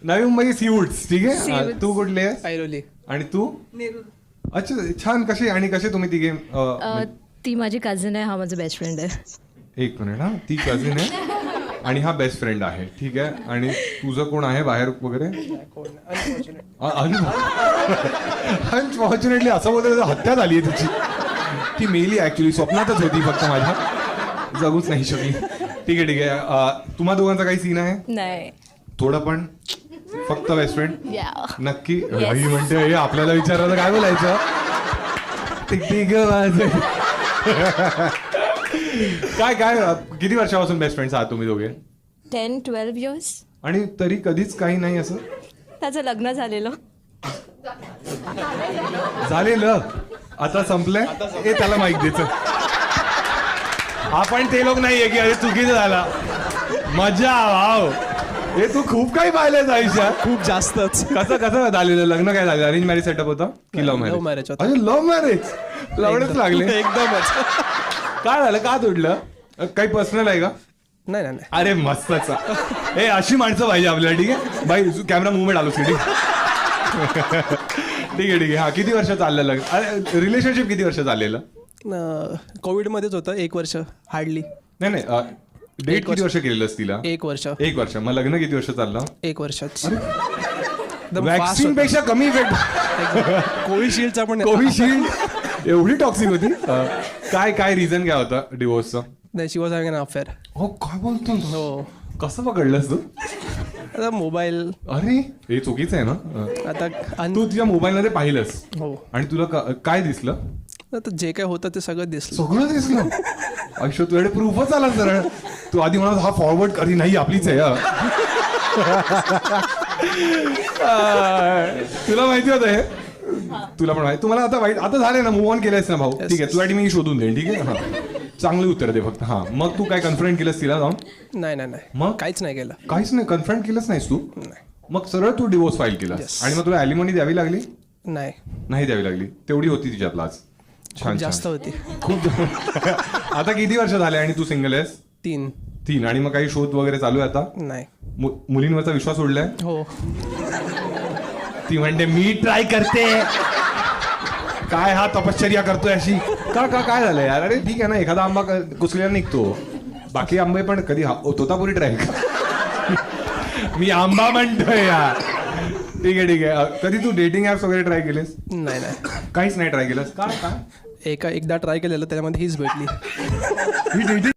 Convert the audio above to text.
नवी मुंबई सीवूड्स. ठीक आहे. Seawoods. तू कुठली आहेस? ऐरोली. आणि तू? अच्छा छान. कसे तुम्ही तिघे ती माझी कझिन आहे, हा माझा बेस्ट फ्रेंड आहे. एक मिनिट. हा ती कझिन आहे आणि हा बेस्ट फ्रेंड आहे. ठीक आहे. आणि तुझं कोण आहे बाहेर वगैरे? अनफॉर्च्युनेटली असं बोलतो हत्या झाली आहे तुझी. ती मेली ऍक्च्युली, स्वप्नातच होती फक्त माझ्या, जगूच नाही शकली. ठीक आहे ठीक आहे. तुम्हा दोघांचा काही सीन आहे? नाही. थोडं पण? फक्त बेस्ट फ्रेंड? नक्की? Yes. रवी म्हणते हे आपल्याला विचारायला काय बोलायचं? ठीक आहे. काय काय किती वर्षापासून बेस्ट फ्रेंड्स आहात तुम्ही दोघे? 10-12 years. आणि तरी कधीच काही नाही असं त्याचं लग्न झालेलं. झालेलं? आता संपलंय? हे त्याला माहित द्यायचं. आपण ते लोक नाहीये की अरे चुकीचं झाला. मजा वाव. हे तू खूप काही पाहिलंय आयुष्यात. खूप जास्तच. कसं झालेलं लग्न? काय झालं? अरेंज मॅरेज सेटअप होता की लव्ह Love मॅरेज? marriage होतं. अरे लव्ह मॅरेज. लवडच लागले. एकदमच. काय झालं? का तुटलं? काही पर्सनल आहे का? नाही नाही नाही. अरे मस्तच. हे अशी माणसं पाहिजे आपल्याला. ठीक आहे बाई. कॅमेरा मुवमेंट आलो. ठीक आहे ठीक आहे. हा किती वर्ष चाललं लग्न? अरे रिलेशनशिप किती वर्ष चाललेलं? कोविडमध्येच होतं 1 वर्ष हार्डली. नाही डेट किती वर्ष केलेलंस तिला? 1 वर्ष. 1 वर्ष. मग लग्न किती वर्ष चाललं? 1 वर्षच. वॅक्सिन पेक्षा कमी इफेक्ट. कोविशिल्डचा पण. कोविशिल्ड एवढी टॉक्सिक होती? काय रिझन काय होतं डिवोर्सचं? नाही, शी वॉज हॅविंग अन अफेअर. हो काय बोलतो? हो. कसं पकडलंस तू? आता मोबाईल. अरे हे चुकीचं आहे ना. आता तू तुझ्या मोबाईल मध्ये पाहिलंस हो. आणि तुला काय दिसलं? आता जे काय होतं ते सगळं दिसलं. सगळं दिसलं. आयुष्य तुझ्याकडे प्रूफच आला सरळ. तू आधी म्हणत हा फॉरवर्ड करी नाही आपलीच आहे. तुला माहिती होतं हे? तुला पण माहिती? तुम्हाला आता वाईट आता झालंय ना, मूव्ह ऑन केलंयस ना भाऊ? ठीक आहे. तुझ्यासाठी मी शोधून देईन. ठीक आहे. हा चांगली उत्तर दे फक्त. हा मग तू काय कन्फ्रंट केलंस तिला जाऊन? नाही नाही नाही. मग? काहीच नाही केलं. काहीच नाही. कन्फ्रंट केलंच नाहीस तू? नाही मग सरळ तू डिवोर्स फाईल केला आणि मग तुला ॲलिमनी द्यावी लागली? नाही. नाही द्यावी लागली. तेवढी होती तिच्यात लाज. छान जास्त छान. होती. खूप. आता किती वर्ष झाले आणि तू सिंगल आहेस? 3. आणि मग काही शोध वगैरे चालू आहे आता? नाही. मुलींवरचा विश्वास उडलाय? हो. ती म्हणते मी ट्राय करते. काय हा तपश्चर्या करतोय अशी? काय झालंय यार? अरे ठीक आहे ना, एखादा आंबा कुसलेला निघतो. बाकी आंबे पण कधी तोतापुरी ट्राय कर. मी आंबा म्हणतोय यार. ठीक आहे. कधी तू डेटिंग ऍप्स वगैरे ट्राय केलेस? नाही नाही. काहीच नाही ट्राय केलंस? काय एकदा ट्राय केलेलं त्याच्यामध्ये हीच भेटली. ही dating